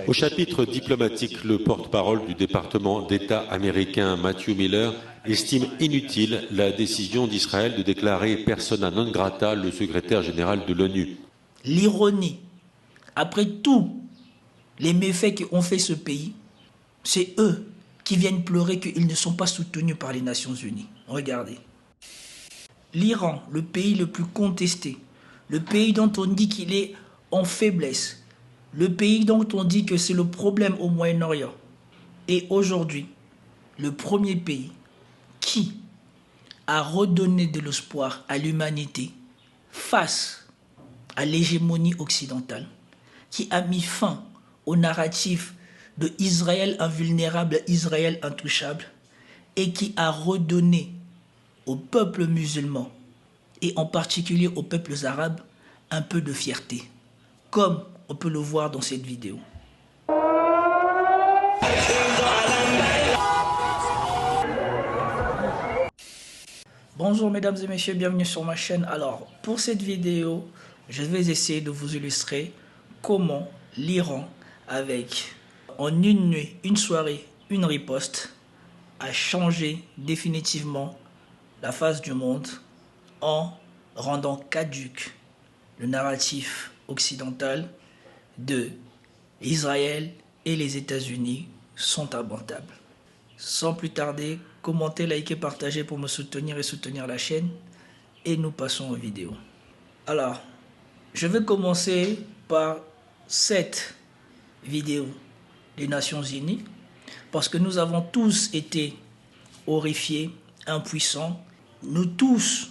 Au chapitre diplomatique, le porte-parole du département d'État américain Matthew Miller estime inutile la décision d'Israël de déclarer persona non grata le secrétaire général de l'ONU. L'ironie, après tous les méfaits qu'ont fait ce pays, c'est eux qui viennent pleurer qu'ils ne sont pas soutenus par les Nations Unies. Regardez. L'Iran, le pays le plus contesté, le pays dont on dit qu'il est en faiblesse, le pays dont on dit que c'est le problème au Moyen-Orient, est aujourd'hui le premier pays qui a redonné de l'espoir à l'humanité face à l'hégémonie occidentale, qui a mis fin au narratif de Israël invulnérable, Israël intouchable, et qui a redonné aux peuples musulmans, et en particulier aux peuples arabes, un peu de fierté, comme on peut le voir dans cette vidéo. Bonjour mesdames et messieurs, bienvenue sur ma chaîne. Alors, pour cette vidéo, je vais essayer de vous illustrer comment l'Iran, avec en une nuit, une soirée, une riposte, a changé définitivement la face du monde en rendant caduque le narratif occidental de Israël et les États-Unis sont abordables. Sans plus tarder, commentez, likez, partagez pour me soutenir et soutenir la chaîne. Et nous passons aux vidéos. Alors, je vais commencer par cette vidéo des Nations Unies parce que nous avons tous été horrifiés, impuissants. Nous tous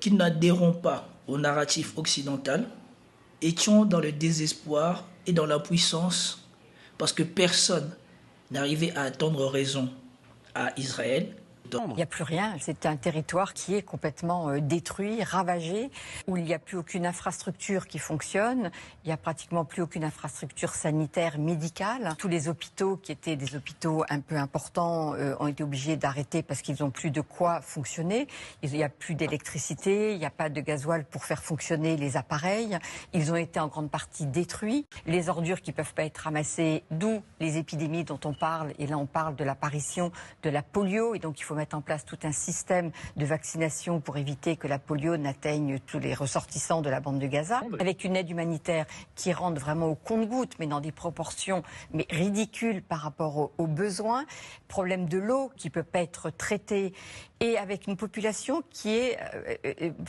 qui n'adhérons pas au narratif occidental étions dans le désespoir et dans l'impuissance parce que personne n'arrivait à attendre raison à Israël. Il n'y a plus rien, c'est un territoire qui est complètement détruit, ravagé, où il n'y a plus aucune infrastructure qui fonctionne, il n'y a pratiquement plus aucune infrastructure sanitaire, médicale. Tous les hôpitaux qui étaient des hôpitaux un peu importants ont été obligés d'arrêter parce qu'ils n'ont plus de quoi fonctionner. Il n'y a plus d'électricité, il n'y a pas de gasoil pour faire fonctionner les appareils. Ils ont été en grande partie détruits. Les ordures qui ne peuvent pas être ramassées, d'où les épidémies dont on parle. Et là, on parle de l'apparition de la polio et donc il faut mettre en place tout un système de vaccination pour éviter que la polio n'atteigne tous les ressortissants de la bande de Gaza, avec une aide humanitaire qui rentre vraiment au compte-gouttes, mais dans des proportions ridicules par rapport aux besoins, problème de l'eau qui ne peut pas être traité, et avec une population qui est,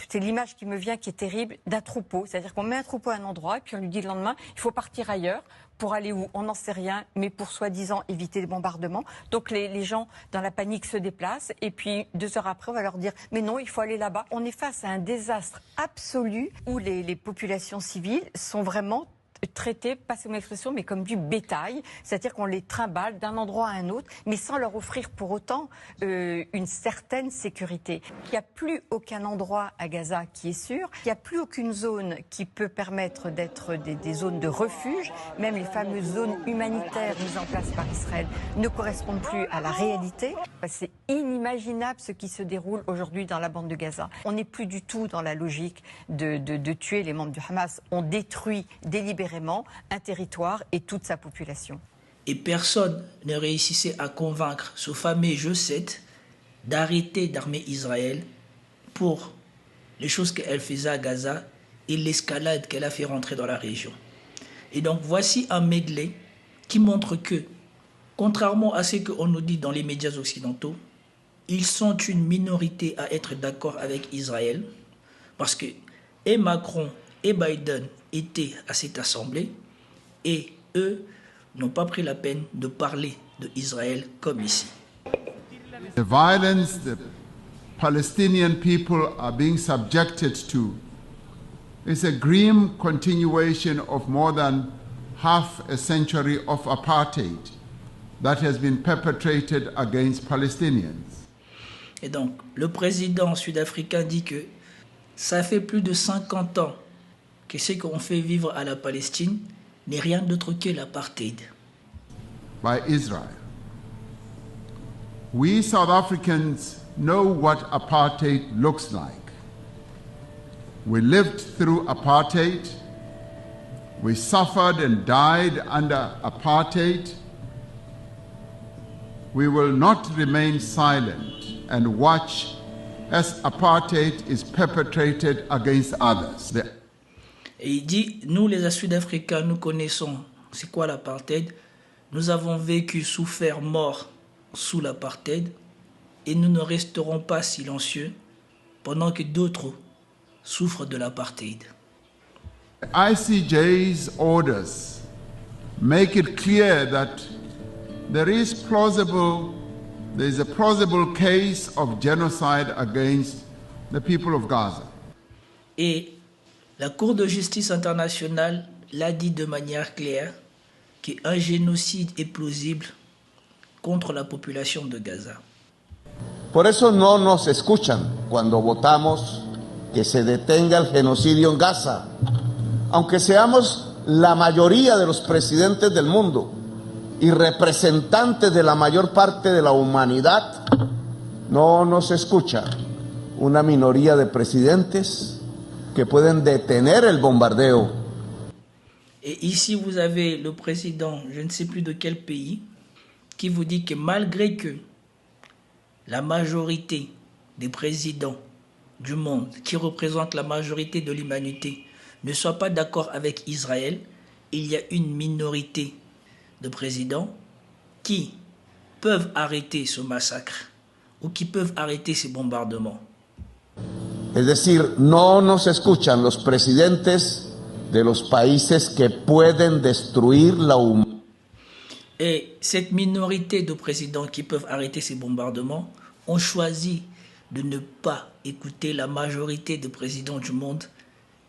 c'est l'image qui me vient qui est terrible, d'un troupeau, c'est-à-dire qu'on met un troupeau à un endroit et puis on lui dit le lendemain, il faut partir ailleurs. Pour aller où? On n'en sait rien, mais pour soi-disant éviter les bombardements. Donc les gens, dans la panique, se déplacent. Et puis 2 heures après, on va leur dire « Mais non, il faut aller là-bas ». On est face à un désastre absolu où les populations civiles sont vraiment traités, passez mon expression, mais comme du bétail, c'est-à-dire qu'on les trimballe d'un endroit à un autre, mais sans leur offrir pour autant une certaine sécurité. Il n'y a plus aucun endroit à Gaza qui est sûr, il n'y a plus aucune zone qui peut permettre d'être des zones de refuge, même les fameuses zones humanitaires mises en place par Israël ne correspondent plus à la réalité. C'est inimaginable ce qui se déroule aujourd'hui dans la bande de Gaza. On n'est plus du tout dans la logique de tuer les membres du Hamas, on détruit délibérément un territoire et toute sa population. Et personne ne réussissait à convaincre ce fameux G7 d'arrêter d'armer Israël pour les choses qu'elle faisait à Gaza et l'escalade qu'elle a fait rentrer dans la région. Et donc voici un medley qui montre que, contrairement à ce qu'on nous dit dans les médias occidentaux, ils sont une minorité à être d'accord avec Israël parce que et Macron et Biden étaient à cette assemblée et eux n'ont pas pris la peine de parler d'Israël comme ici. The violence the Palestinian people are being subjected to is a grim continuation of more than half a century of apartheid that has been perpetrated against Palestinians. Et donc, le président sud-africain dit que ça fait plus de 50 ans que ce qu'on fait vivre à la Palestine n'est rien d'autre que l'apartheid. By Israel. We South Africans know what apartheid looks like. We lived through apartheid. We suffered and died under apartheid. We will not remain silent and watch as apartheid is perpetrated against others. Et il dit, nous les Sud-Africains, nous connaissons c'est quoi l'apartheid. Nous avons vécu, souffert, mort sous l'apartheid et nous ne resterons pas silencieux pendant que d'autres souffrent de l'apartheid. ICJ's orders make it clear that there is a plausible case of genocide against the people of Gaza. Et la Cour de justice internationale l'a dit de manière claire qu'un génocide est plausible contre la population de Gaza. Por eso no nos escuchan cuando votamos que se detenga el genocidio en Gaza. Aunque seamos la mayoría de los presidentes del mundo y representantes de la mayor parte de la humanidad, no nos escucha una minoría de presidentes que pueden detener el bombardeo. Et ici, vous avez le président, je ne sais plus de quel pays, qui vous dit que malgré que la majorité des présidents du monde, qui représentent la majorité de l'humanité, ne soient pas d'accord avec Israël, il y a une minorité de présidents qui peuvent arrêter ce massacre ou qui peuvent arrêter ces bombardements. Es decir, no nos escuchan los presidentes de los países que pueden destruir la humanidad. Et cette minorité de présidents qui peuvent arrêter ces bombardements ont choisi de ne pas écouter la majorité de présidents du monde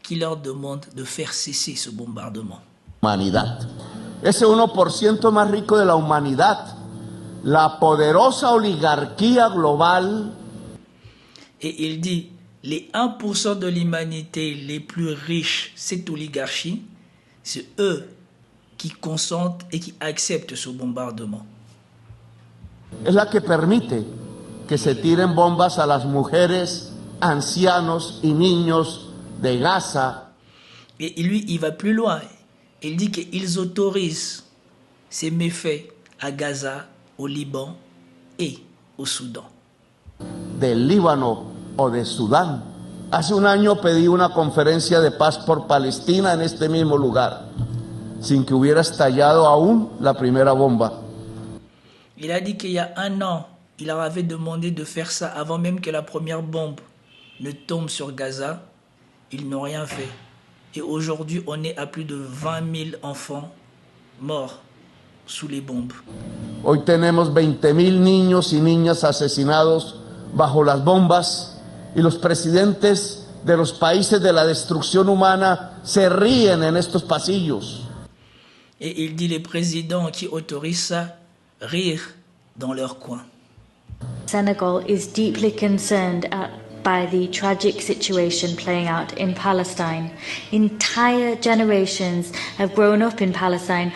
qui leur demandent de faire cesser ce bombardement. Humanidad. Ese 1% más rico de la humanidad, la poderosa oligarquía global. Et il dit, les 1% de l'humanité les plus riches, cette oligarchie, c'est eux qui consentent et qui acceptent ce bombardement. Es la que permite que se tiren bombas a las mujeres, ancianos y niños de Gaza. Et lui, il va plus loin. Il dit qu'ils autorisent ces méfaits à Gaza, au Liban et au Soudan. Del Líbano o de Sudán. Hace un año pedí una conferencia de paz por Palestina en este mismo lugar, sin que hubiera estallado aún la primera bomba. Il a dit qu'il y a un an, il leur avait demandé de faire ça avant même que la première bombe ne tombe sur Gaza. Ils n'ont rien fait. Et aujourd'hui, on est à plus de 20 000 enfants morts sous les bombes. Hoy tenemos 20,000 niños y niñas asesinados bajo las bombas y los presidentes de los países de la destrucción humana se ríen en estos pasillos. Et il dit les présidents qui autorisent ça rire dans leur coin. Senegal is deeply concerned by the tragic situation playing out in Palestine. Entire generations have grown up in Palestine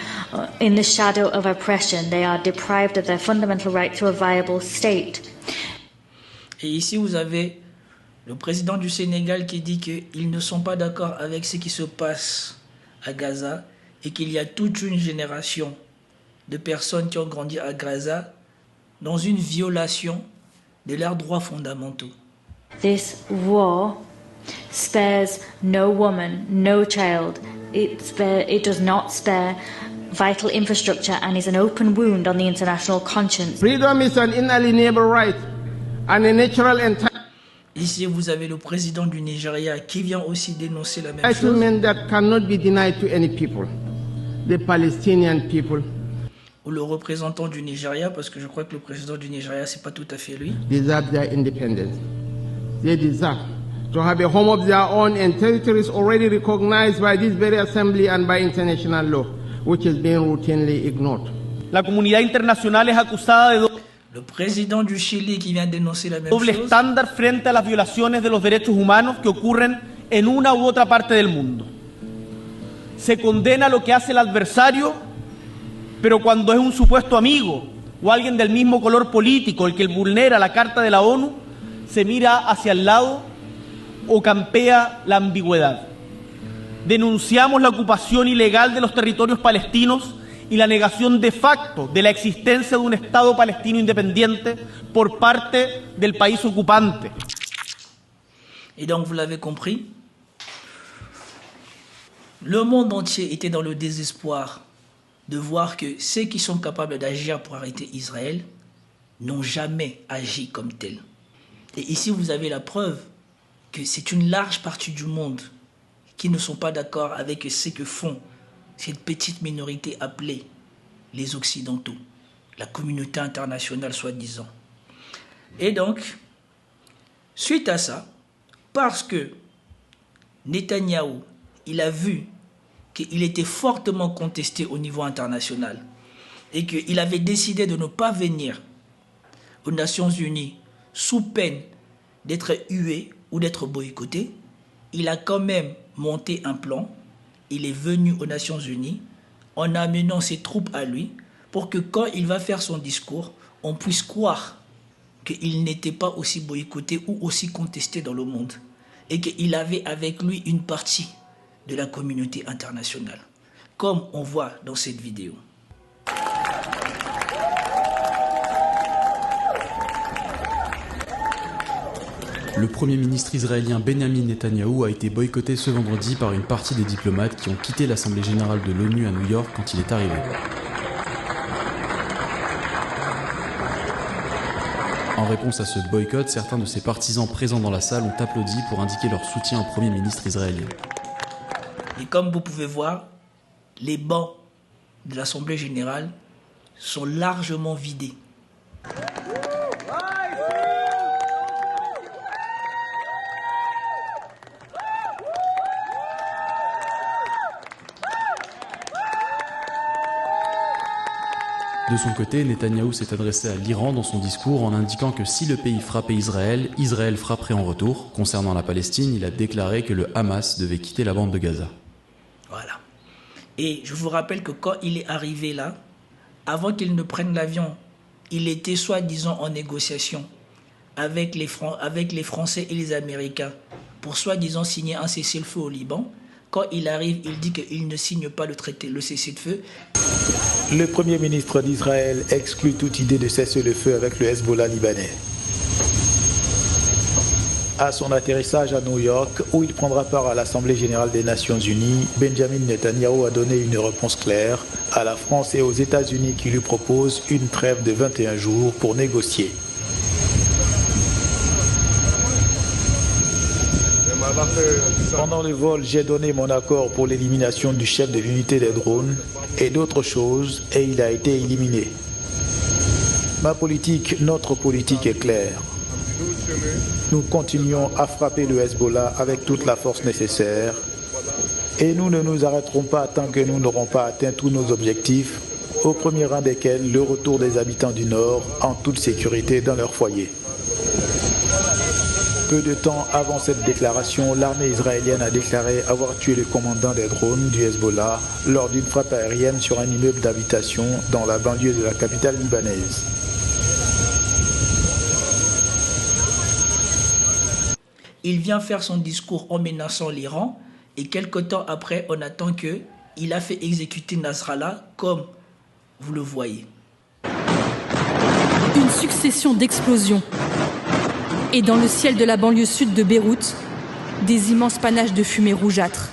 in the shadow of oppression. They are deprived of their fundamental right to a viable state. Et ici, vous avez le président du Sénégal qui dit qu'ils ne sont pas d'accord avec ce qui se passe à Gaza et qu'il y a toute une génération de personnes qui ont grandi à Gaza dans une violation de leurs droits fondamentaux. This war spares no woman, no child. It does not spare vital infrastructure and is an open wound on the international conscience. Freedom is an inalienable right and a natural entitlement. Ici, vous avez le président du Nigeria qui vient aussi dénoncer la même chose. That cannot be denied to any people, the Palestinian people. Ou le représentant du Nigeria, parce que je crois que le président du Nigeria, c'est pas tout à fait lui. Deserve their independence. They deserve to have a home of their own and territories already recognized by this very assembly and by international law, which is being routinely ignored. La comunidad internacional es acusada de Le président du Chili qui vient dénoncer la même doble chose. estándar frente a las violaciones de los derechos humanos que ocurren en una u otra parte del mundo. Se condena lo que hace el adversario, pero cuando es un supuesto amigo o alguien del mismo color político el que vulnera la Carta de la ONU, se mira hacia el lado o campea la ambigüedad. denunciamos la ocupación ilegal de los territorios palestinos y la negación de facto de la existencia de un Estado palestino independiente por parte del país ocupante. Et donc, vous l'avez compris, le monde entier était dans le désespoir de voir que ceux qui sont capables d'agir pour arrêter Israël n'ont jamais agi comme tel. Et ici, vous avez la preuve que c'est une large partie du monde qui ne sont pas d'accord avec ce que font cette petite minorité appelée les Occidentaux, la communauté internationale soi-disant. Et donc, suite à ça, parce que Netanyahou, il a vu qu'il était fortement contesté au niveau international et qu'il avait décidé de ne pas venir aux Nations Unies sous peine d'être hué ou d'être boycotté, il a quand même monté un plan. Il est venu aux Nations Unies en amenant ses troupes à lui pour que quand il va faire son discours, on puisse croire qu'il n'était pas aussi boycotté ou aussi contesté dans le monde et qu'il avait avec lui une partie de la communauté internationale, comme on voit dans cette vidéo. Le Premier ministre israélien Benjamin Netanyahou a été boycotté ce vendredi par une partie des diplomates qui ont quitté l'Assemblée générale de l'ONU à New York quand il est arrivé. En réponse à ce boycott, certains de ses partisans présents dans la salle ont applaudi pour indiquer leur soutien au Premier ministre israélien. Et comme vous pouvez voir, les bancs de l'Assemblée générale sont largement vidés. De son côté, Netanyahou s'est adressé à l'Iran dans son discours en indiquant que si le pays frappait Israël, Israël frapperait en retour. Concernant la Palestine, il a déclaré que le Hamas devait quitter la bande de Gaza. Voilà. Et je vous rappelle que quand il est arrivé là, avant qu'il ne prenne l'avion, il était soi-disant en négociation avec les Français et les Américains pour soi-disant signer un cessez-le-feu au Liban. Quand il arrive, il dit qu'il ne signe pas le cessez-le-feu. Le Premier ministre d'Israël exclut toute idée de cessez-le-feu avec le Hezbollah libanais. À son atterrissage à New York, où il prendra part à l'Assemblée générale des Nations Unies, Benjamin Netanyahou a donné une réponse claire à la France et aux États-Unis qui lui proposent une trêve de 21 jours pour négocier. Pendant le vol, j'ai donné mon accord pour l'élimination du chef de l'unité des drones et d'autres choses, et il a été éliminé. Ma politique, notre politique est claire. Nous continuons à frapper le Hezbollah avec toute la force nécessaire et nous ne nous arrêterons pas tant que nous n'aurons pas atteint tous nos objectifs, au premier rang desquels le retour des habitants du Nord en toute sécurité dans leur foyer. Peu de temps avant cette déclaration, l'armée israélienne a déclaré avoir tué le commandant des drones du Hezbollah lors d'une frappe aérienne sur un immeuble d'habitation dans la banlieue de la capitale libanaise. Il vient faire son discours en menaçant l'Iran et quelque temps après, on attend qu'il a fait exécuter Nasrallah comme vous le voyez. Une succession d'explosions. Et dans le ciel de la banlieue sud de Beyrouth, des immenses panaches de fumée rougeâtre.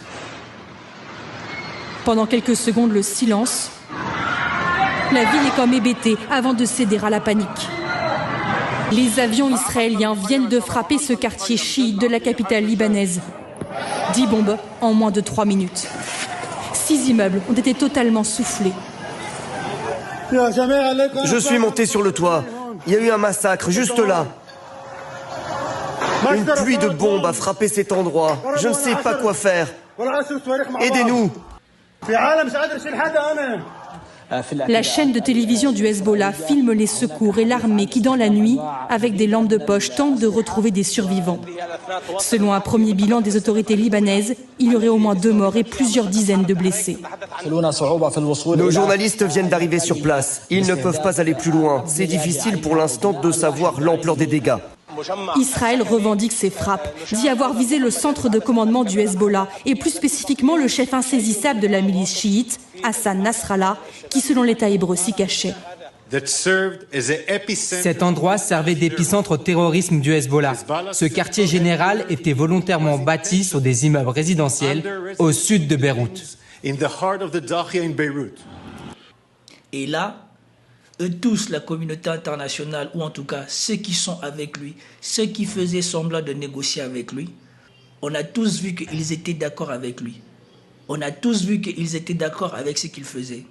Pendant quelques secondes, le silence. La ville est comme hébétée avant de céder à la panique. Les avions israéliens viennent de frapper ce quartier chiite de la capitale libanaise. 10 bombes en moins de 3 minutes. 6 immeubles ont été totalement soufflés. Je suis monté sur le toit. Il y a eu un massacre juste là. Une pluie de bombes a frappé cet endroit. Je ne sais pas quoi faire. Aidez-nous. La chaîne de télévision du Hezbollah filme les secours et l'armée qui, dans la nuit, avec des lampes de poche, tente de retrouver des survivants. Selon un premier bilan des autorités libanaises, il y aurait au moins 2 morts et plusieurs dizaines de blessés. Nos journalistes viennent d'arriver sur place. Ils ne peuvent pas aller plus loin. C'est difficile pour l'instant de savoir l'ampleur des dégâts. Israël revendique ces frappes, dit avoir visé le centre de commandement du Hezbollah et plus spécifiquement le chef insaisissable de la milice chiite, Hassan Nasrallah, qui selon l'État hébreu s'y cachait. Cet endroit servait d'épicentre au terrorisme du Hezbollah. Ce quartier général était volontairement bâti sur des immeubles résidentiels au sud de Beyrouth. Et là, eux tous, la communauté internationale, ou en tout cas ceux qui sont avec lui, ceux qui faisaient semblant de négocier avec lui, on a tous vu qu'ils étaient d'accord avec lui. On a tous vu qu'ils étaient d'accord avec ce qu'il faisait.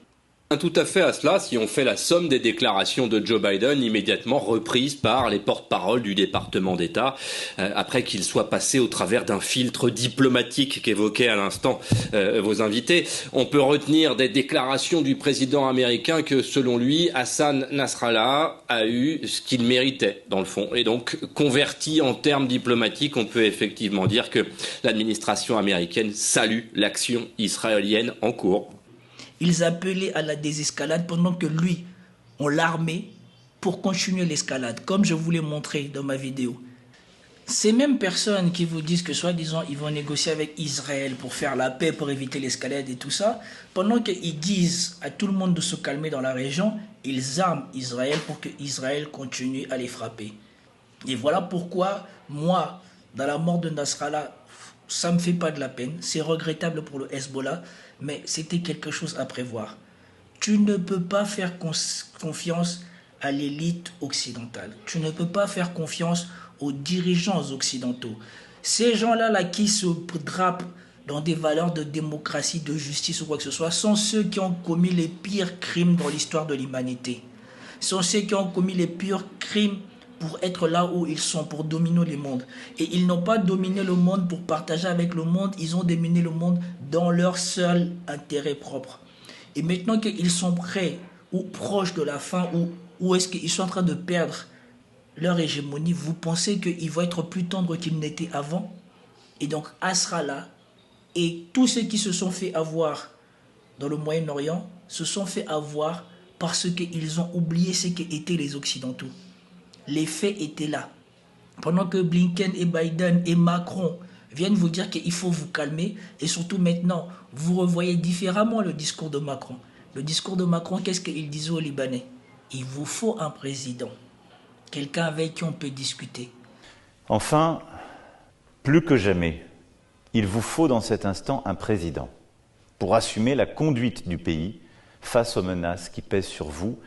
Tout à fait à cela si on fait la somme des déclarations de Joe Biden immédiatement reprises par les porte-paroles du département d'État après qu'il soit passé au travers d'un filtre diplomatique qu'évoquaient à l'instant vos invités. On peut retenir des déclarations du président américain que selon lui, Hassan Nasrallah a eu ce qu'il méritait dans le fond. Et donc converti en termes diplomatiques, on peut effectivement dire que l'administration américaine salue l'action israélienne en cours. Ils appelaient à la désescalade pendant que lui, on l'armait pour continuer l'escalade, comme je vous l'ai montré dans ma vidéo. Ces mêmes personnes qui vous disent que soi-disant ils vont négocier avec Israël pour faire la paix, pour éviter l'escalade et tout ça, pendant qu'ils disent à tout le monde de se calmer dans la région, ils arment Israël pour que Israël continue à les frapper. Et voilà pourquoi, moi, dans la mort de Nasrallah, ça ne me fait pas de la peine, c'est regrettable pour le Hezbollah, mais c'était quelque chose à prévoir. Tu ne peux pas faire confiance à l'élite occidentale. Tu ne peux pas faire confiance aux dirigeants occidentaux. Ces gens-là qui se drapent dans des valeurs de démocratie, de justice ou quoi que ce soit, sont ceux qui ont commis les pires crimes dans l'histoire de l'humanité. Sont ceux qui ont commis les pires crimes pour être là où ils sont, pour dominer le monde. Et ils n'ont pas dominé le monde pour partager avec le monde, ils ont dominé le monde dans leur seul intérêt propre. Et maintenant qu'ils sont prêts ou proches de la fin, ou est-ce qu'ils sont en train de perdre leur hégémonie, vous pensez qu'ils vont être plus tendres qu'ils n'étaient avant? Et donc Nasrallah et tous ceux qui se sont fait avoir dans le Moyen-Orient se sont fait avoir parce qu'ils ont oublié ce qu'étaient les Occidentaux. Les faits étaient là. Pendant que Blinken et Biden et Macron viennent vous dire qu'il faut vous calmer, et surtout maintenant, vous revoyez différemment le discours de Macron. Le discours de Macron, qu'est-ce qu'il disait aux Libanais? Il vous faut un président, quelqu'un avec qui on peut discuter. Enfin, plus que jamais, il vous faut dans cet instant un président pour assumer la conduite du pays face aux menaces qui pèsent sur vous.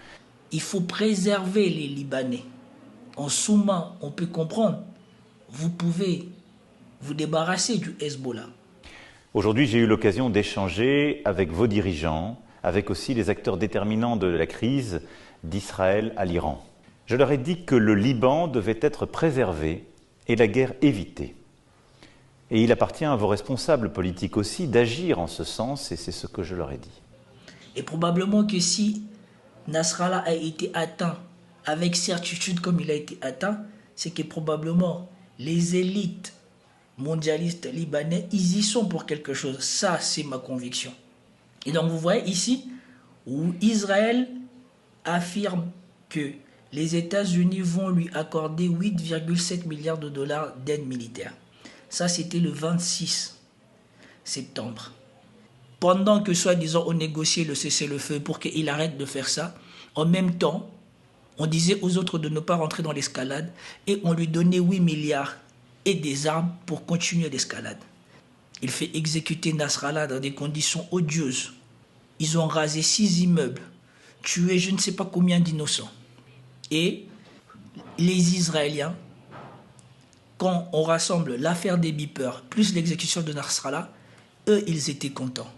Il faut préserver les Libanais. En sous-main, on peut comprendre, vous pouvez vous débarrasser du Hezbollah. Aujourd'hui, j'ai eu l'occasion d'échanger avec vos dirigeants, avec aussi les acteurs déterminants de la crise d'Israël à l'Iran. Je leur ai dit que le Liban devait être préservé et la guerre évitée. Et il appartient à vos responsables politiques aussi d'agir en ce sens, et c'est ce que je leur ai dit. Et probablement que si Nasrallah a été atteint avec certitude comme il a été atteint, c'est que probablement les élites mondialistes libanais, ils y sont pour quelque chose. Ça, c'est ma conviction. Et donc vous voyez ici où Israël affirme que les États-Unis vont lui accorder 8,7 milliards de dollars d'aide militaire. Ça, c'était le 26 septembre. Pendant que, soi-disant, on négociait le cessez-le-feu pour qu'il arrête de faire ça, en même temps, on disait aux autres de ne pas rentrer dans l'escalade et on lui donnait 8 milliards et des armes pour continuer l'escalade. Il fait exécuter Nasrallah dans des conditions odieuses. Ils ont rasé 6 immeubles, tué je ne sais pas combien d'innocents. Et les Israéliens, quand on rassemble l'affaire des beepers plus l'exécution de Nasrallah, eux, ils étaient contents.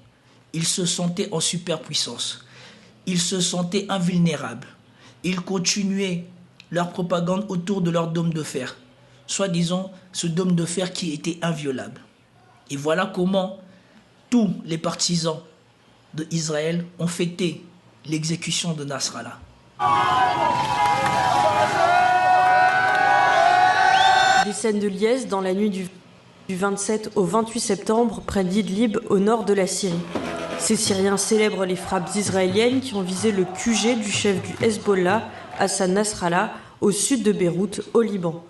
Ils se sentaient en superpuissance. Ils se sentaient invulnérables. Ils continuaient leur propagande autour de leur dôme de fer. Soi-disant, ce dôme de fer qui était inviolable. Et voilà comment tous les partisans d'Israël ont fêté l'exécution de Nasrallah. Des scènes de liesse dans la nuit du 27 au 28 septembre près d'Idlib, au nord de la Syrie. Ces Syriens célèbrent les frappes israéliennes qui ont visé le QG du chef du Hezbollah, Hassan Nasrallah, au sud de Beyrouth, au Liban.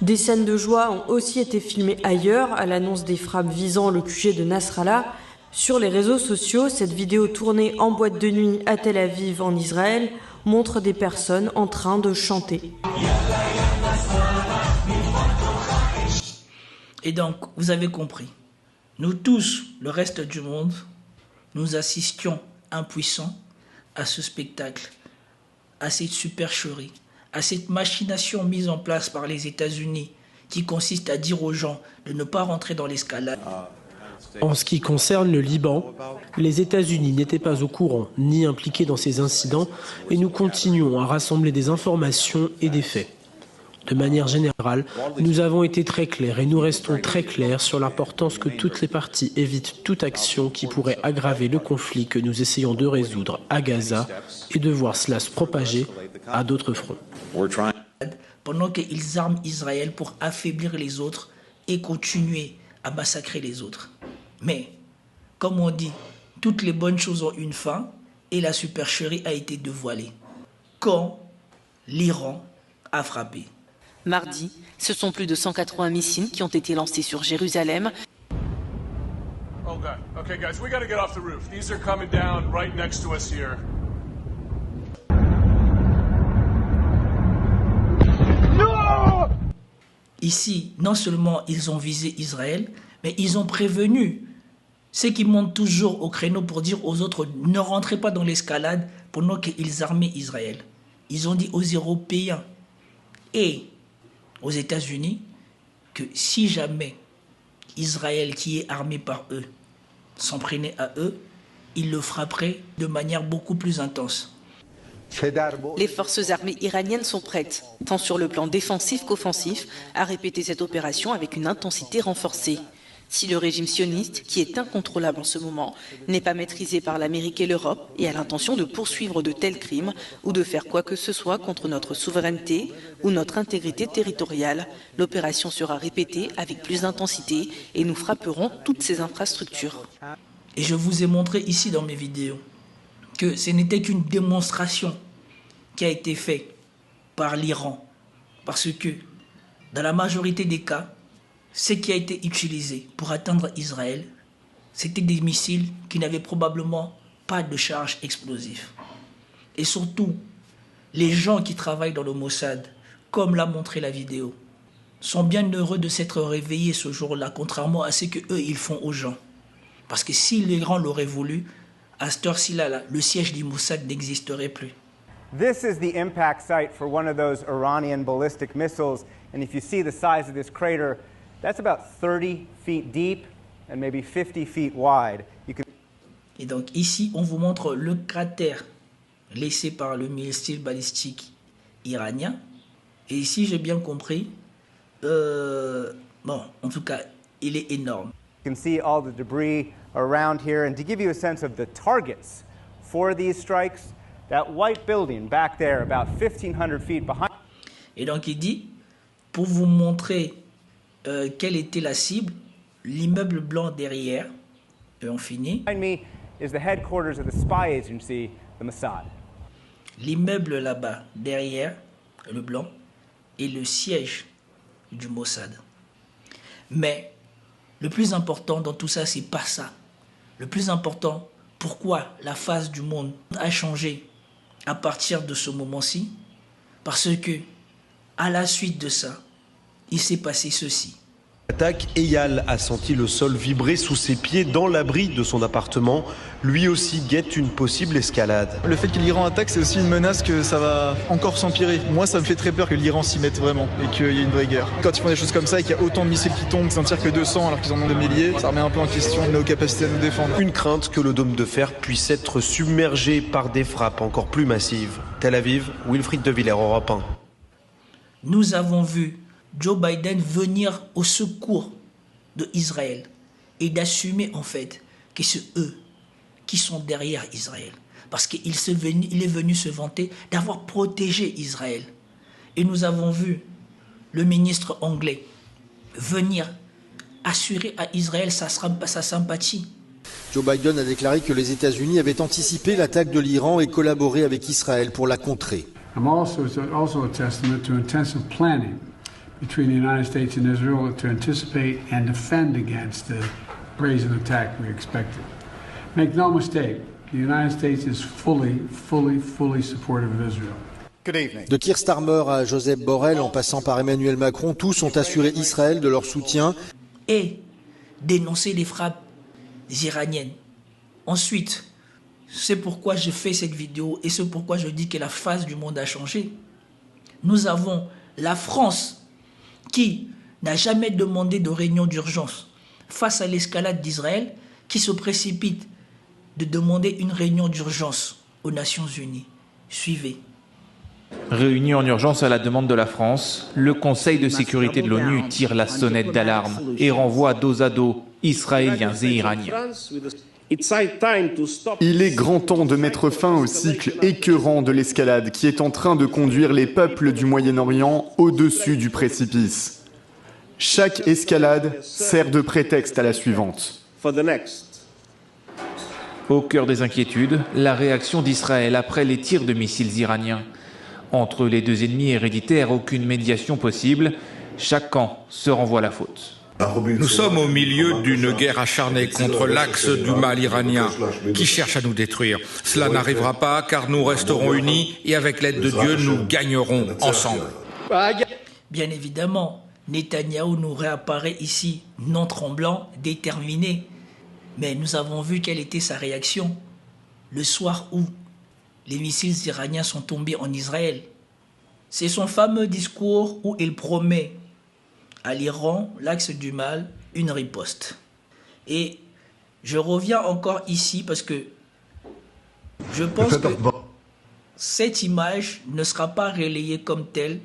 Des scènes de joie ont aussi été filmées ailleurs à l'annonce des frappes visant le QG de Nasrallah. Sur les réseaux sociaux, cette vidéo tournée en boîte de nuit à Tel Aviv en Israël montre des personnes en train de chanter. Et donc, vous avez compris, nous tous, le reste du monde, nous assistions impuissants à ce spectacle, à cette supercherie, à cette machination mise en place par les États-Unis qui consiste à dire aux gens de ne pas rentrer dans l'escalade. En ce qui concerne le Liban, les États-Unis n'étaient pas au courant ni impliqués dans ces incidents et nous continuons à rassembler des informations et des faits. De manière générale, nous avons été très clairs et nous restons très clairs sur l'importance que toutes les parties évitent toute action qui pourrait aggraver le conflit que nous essayons de résoudre à Gaza et de voir cela se propager à d'autres fronts. Pendant qu'ils arment Israël pour affaiblir les autres et continuer à massacrer les autres. Mais, comme on dit, toutes les bonnes choses ont une fin et la supercherie a été dévoilée. Quand l'Iran a frappé. Mardi, ce sont plus de 180 missiles qui ont été lancés sur Jérusalem. Okay, guys, we gotta get off the roof. These are coming down right next to us here. No! Ici, non seulement ils ont visé Israël, mais ils ont prévenu ceux qui montent toujours au créneau pour dire aux autres ne rentrez pas dans l'escalade pendant qu'ils armaient Israël. Ils ont dit aux Européens et aux États-Unis que si jamais Israël, qui est armé par eux, s'en prenait à eux, ils le frapperaient de manière beaucoup plus intense. Les forces armées iraniennes sont prêtes, tant sur le plan défensif qu'offensif, à répéter cette opération avec une intensité renforcée. Si le régime sioniste, qui est incontrôlable en ce moment, n'est pas maîtrisé par l'Amérique et l'Europe et a l'intention de poursuivre de tels crimes ou de faire quoi que ce soit contre notre souveraineté ou notre intégrité territoriale, l'opération sera répétée avec plus d'intensité et nous frapperons toutes ces infrastructures. Et je vous ai montré ici dans mes vidéos que ce n'était qu'une démonstration qui a été faite par l'Iran. Parce que, dans la majorité des cas, ce qui a été utilisé pour atteindre Israël, c'était des missiles qui n'avaient probablement pas de charge explosive. Et surtout, les gens qui travaillent dans le Mossad, comme l'a montré la vidéo, sont bien heureux de s'être réveillés ce jour-là, contrairement à ce qu'eux, ils font aux gens. Parce que si l'Iran l'aurait voulu, à cette heure-ci-là, le siège du Mossad n'existerait plus. This is the impact site for one of those Iranian ballistic missiles. And if you see the size of this crater, that's about 30 feet deep and maybe 50 feet wide. Et donc ici, on vous montre le cratère laissé par le missile balistique iranien. Et ici, j'ai bien compris, bon, en tout cas, il est énorme. You can see all the debris around here. And to give you a sense of the targets for these strikes, that white building back there, about 1,500 feet behind. Et donc il dit, pour vous montrer quelle était la cible, l'immeuble blanc derrière, et on finit. Behind me is the headquarters of the spy agency, the Mossad. L'immeuble là-bas, derrière, le blanc, est le siège du Mossad. Mais le plus important dans tout ça, c'est pas ça. Le plus important, pourquoi la face du monde a changé à partir de ce moment-ci? Parce que, à la suite de ça, il s'est passé ceci. Attaque, Eyal a senti le sol vibrer sous ses pieds dans l'abri de son appartement. Lui aussi guette une possible escalade. Le fait que l'Iran attaque, c'est aussi une menace que ça va encore s'empirer. Moi, ça me fait très peur que l'Iran s'y mette vraiment et qu'il y ait une vraie guerre. Quand ils font des choses comme ça et qu'il y a autant de missiles qui tombent, sans tir que 200 alors qu'ils en ont des milliers, ça remet un peu en question nos capacités à nous défendre. Une crainte que le dôme de fer puisse être submergé par des frappes encore plus massives. Tel Aviv, Wilfried De Villers, Europe 1. Nous avons vu Joe Biden venir au secours d'Israël et d'assumer en fait que c'est eux qui sont derrière Israël. Parce qu'il est venu se vanter d'avoir protégé Israël. Et nous avons vu le ministre anglais venir assurer à Israël sa sympathie. Joe Biden a déclaré que les États-Unis avaient anticipé l'attaque de l'Iran et collaboré avec Israël pour la contrer. I'm also a testament to intensive planning between the United States and Israel to anticipate and defend against the brazen attack we expected. Make no mistake, the United States is fully supportive of Israel. De Keir Starmer à Joseph Borrell, en passant par Emmanuel Macron, tous ont assuré Israël de leur soutien. Et dénoncer les frappes iraniennes. Ensuite, c'est pourquoi je fais cette vidéo et c'est pourquoi je dis que la face du monde a changé. Nous avons la France qui n'a jamais demandé de réunion d'urgence face à l'escalade d'Israël, qui se précipite de demander une réunion d'urgence aux Nations Unies. Suivez. Réuni en urgence à la demande de la France, le Conseil de sécurité de l'ONU tire la sonnette d'alarme et renvoie dos à dos Israéliens et Iraniens. Il est grand temps de mettre fin au cycle écœurant de l'escalade qui est en train de conduire les peuples du Moyen-Orient au-dessus du précipice. Chaque escalade sert de prétexte à la suivante. Au cœur des inquiétudes, la réaction d'Israël après les tirs de missiles iraniens. Entre les deux ennemis héréditaires, aucune médiation possible. Chaque camp se renvoie la faute. Nous sommes au milieu d'une guerre acharnée contre l'axe du mal iranien qui cherche à nous détruire. Cela n'arrivera pas car nous resterons unis et avec l'aide de Dieu, nous gagnerons ensemble. Bien évidemment, Netanyahou nous réapparaît ici, non tremblant, déterminé. Mais nous avons vu quelle était sa réaction le soir où les missiles iraniens sont tombés en Israël. C'est son fameux discours où il promet à l'Iran, l'axe du mal, une riposte. Et je reviens encore ici parce que je pense que cette image ne sera pas relayée comme telle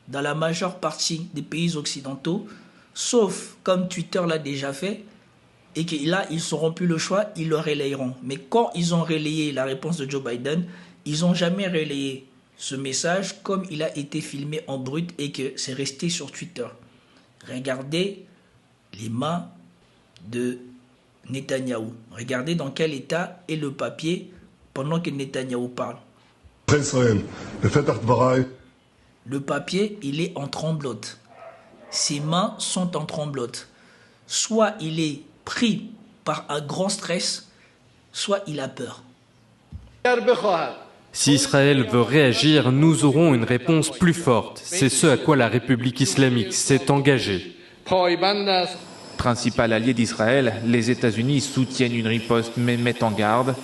dans la majeure partie des pays occidentaux, sauf comme Twitter l'a déjà fait, et que là, ils n'auront plus le choix, ils le relayeront. Mais quand ils ont relayé la réponse de Joe Biden, ils n'ont jamais relayé ce message comme il a été filmé en brut et que c'est resté sur Twitter. Regardez les mains de Netanyahou. Regardez dans quel état est le papier pendant que Netanyahou parle. Le papier, il est en tremblote. Ses mains sont en tremblote. Soit il est pris par un grand stress, soit il a peur. Si Israël veut réagir, nous aurons une réponse plus forte. C'est ce à quoi la République islamique s'est engagée. Principal allié d'Israël, les États-Unis soutiennent une riposte mais mettent en garde.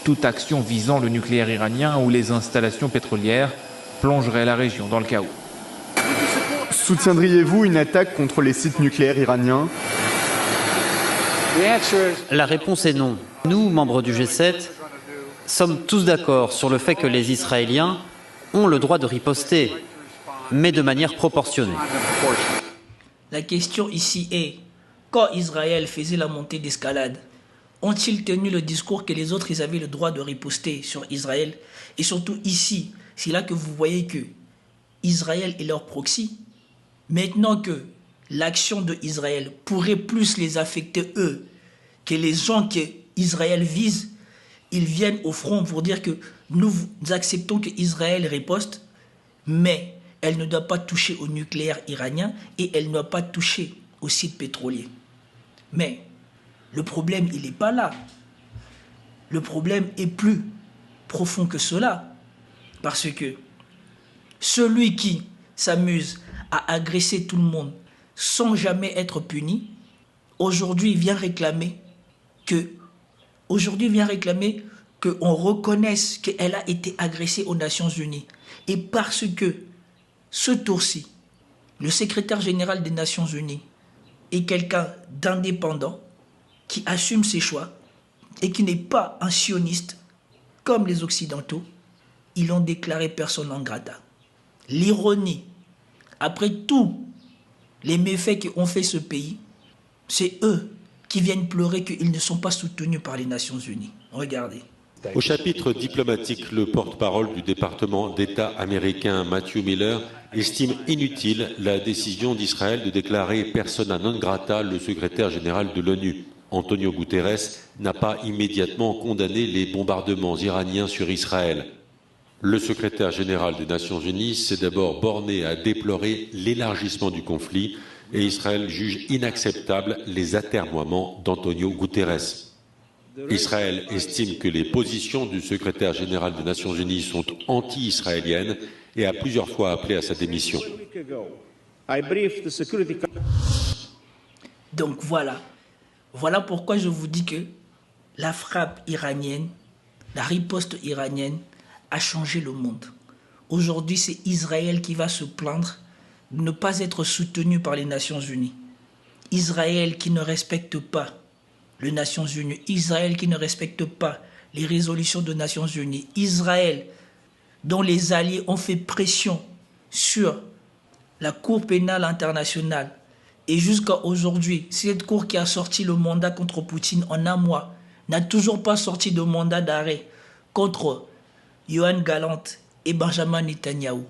Toute action visant le nucléaire iranien ou les installations pétrolières plongerait la région dans le chaos. Soutiendriez-vous une attaque contre les sites nucléaires iraniens ? La réponse est non. Nous, membres du G7, sommes tous d'accord sur le fait que les Israéliens ont le droit de riposter, mais de manière proportionnée. La question ici est, quand Israël faisait la montée d'escalade, ont-ils tenu le discours que les autres ils avaient le droit de riposter sur Israël? Et surtout ici, c'est là que vous voyez que Israël est leur proxy. Maintenant que l'action de Israël pourrait plus les affecter eux que les gens qu'Israël vise, ils viennent au front pour dire que nous acceptons qu'Israël riposte, mais elle ne doit pas toucher au nucléaire iranien et elle ne doit pas toucher au site pétrolier. Mais le problème, il n'est pas là. Le problème est plus profond que cela. Parce que celui qui s'amuse à agresser tout le monde sans jamais être puni, aujourd'hui vient réclamer qu'on reconnaisse qu'elle a été agressée aux Nations Unies. Et parce que ce tour-ci, le secrétaire général des Nations Unies est quelqu'un d'indépendant, qui assume ses choix et qui n'est pas un sioniste comme les Occidentaux, ils l'ont déclaré persona non grata. L'ironie, après tous les méfaits qu'ont fait ce pays, c'est eux qui viennent pleurer qu'ils ne sont pas soutenus par les Nations Unies. Regardez. Au chapitre diplomatique, le porte-parole du département d'État américain Matthew Miller estime inutile la décision d'Israël de déclarer persona non grata le secrétaire général de l'ONU. Antonio Guterres n'a pas immédiatement condamné les bombardements iraniens sur Israël. Le secrétaire général des Nations Unies s'est d'abord borné à déplorer l'élargissement du conflit et Israël juge inacceptables les atermoiements d'Antonio Guterres. Israël estime que les positions du secrétaire général des Nations Unies sont anti-israéliennes et a plusieurs fois appelé à sa démission. Donc voilà pourquoi je vous dis que la frappe iranienne, la riposte iranienne a changé le monde. Aujourd'hui, c'est Israël qui va se plaindre de ne pas être soutenu par les Nations Unies. Israël qui ne respecte pas les Nations Unies. Israël qui ne respecte pas les résolutions des Nations Unies. Israël dont les alliés ont fait pression sur la Cour pénale internationale. Et jusqu'à aujourd'hui, cette cour qui a sorti le mandat contre Poutine en un mois n'a toujours pas sorti de mandat d'arrêt contre Yoav Gallant et Benjamin Netanyahou.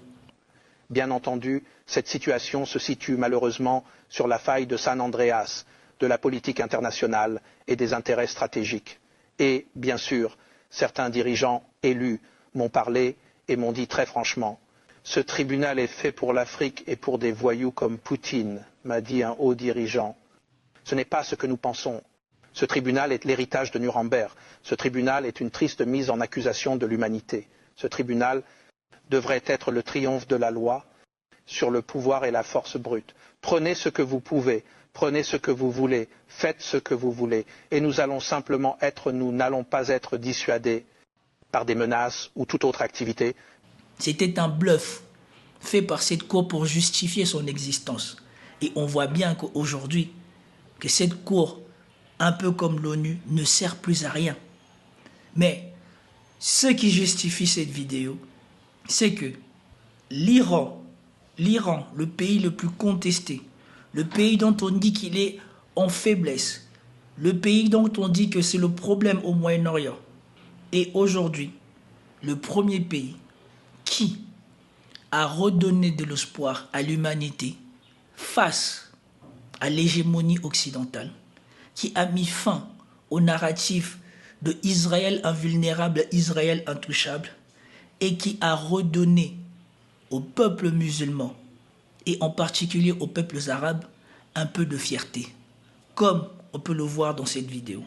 Bien entendu, cette situation se situe malheureusement sur la faille de San Andreas, de la politique internationale et des intérêts stratégiques. Et, bien sûr, certains dirigeants élus m'ont parlé et m'ont dit très franchement « Ce tribunal est fait pour l'Afrique et pour des voyous comme Poutine », m'a dit un haut dirigeant. Ce n'est pas ce que nous pensons. Ce tribunal est l'héritage de Nuremberg. Ce tribunal est une triste mise en accusation de l'humanité. Ce tribunal devrait être le triomphe de la loi sur le pouvoir et la force brute. Prenez ce que vous pouvez, prenez ce que vous voulez, faites ce que vous voulez. Et nous n'allons pas être dissuadés par des menaces ou toute autre activité. C'était un bluff fait par cette cour pour justifier son existence. Et on voit bien qu'aujourd'hui, que cette cour, un peu comme l'ONU, ne sert plus à rien. Mais ce qui justifie cette vidéo, c'est que l'Iran, le pays le plus contesté, le pays dont on dit qu'il est en faiblesse, le pays dont on dit que c'est le problème au Moyen-Orient, est aujourd'hui le premier pays qui a redonné de l'espoir à l'humanité face à l'hégémonie occidentale, qui a mis fin au narratif de Israël invulnérable, Israël intouchable, et qui a redonné au peuple musulman, et en particulier aux peuples arabes, un peu de fierté, comme on peut le voir dans cette vidéo.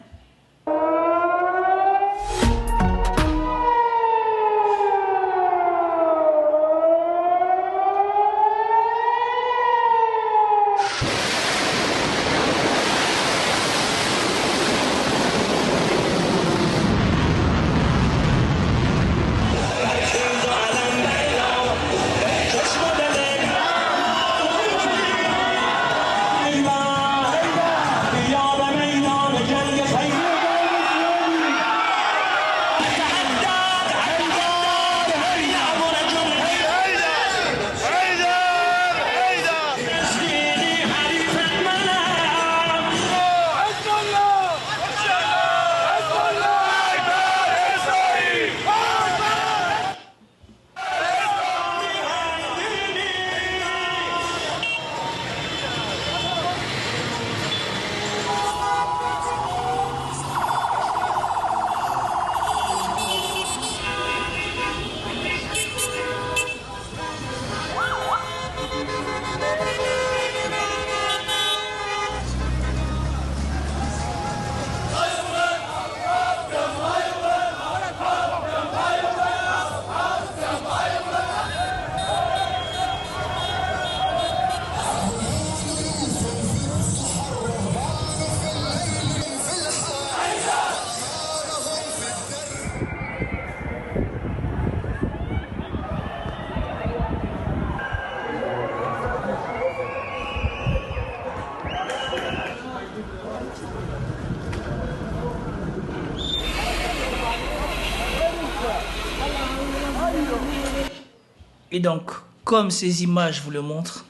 Et donc, comme ces images vous le montrent,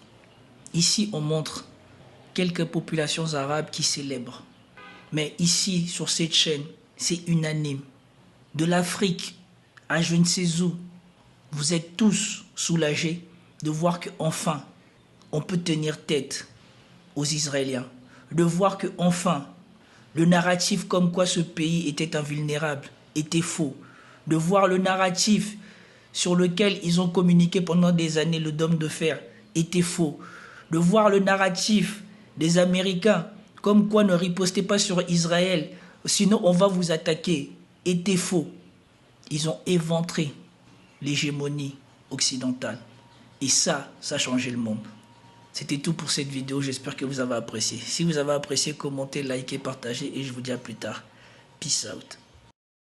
ici on montre quelques populations arabes qui célèbrent. Mais ici, sur cette chaîne, c'est unanime. De l'Afrique à je ne sais où, vous êtes tous soulagés de voir qu'enfin, on peut tenir tête aux Israéliens. De voir qu'enfin, le narratif comme quoi ce pays était invulnérable était faux. De voir le narratif sur lequel ils ont communiqué pendant des années, le dôme de fer, était faux. De voir le narratif des Américains, comme quoi ne ripostez pas sur Israël, sinon on va vous attaquer, était faux. Ils ont éventré l'hégémonie occidentale. Et ça a changé le monde. C'était tout pour cette vidéo, j'espère que vous avez apprécié. Si vous avez apprécié, commentez, likez, partagez et je vous dis à plus tard. Peace out.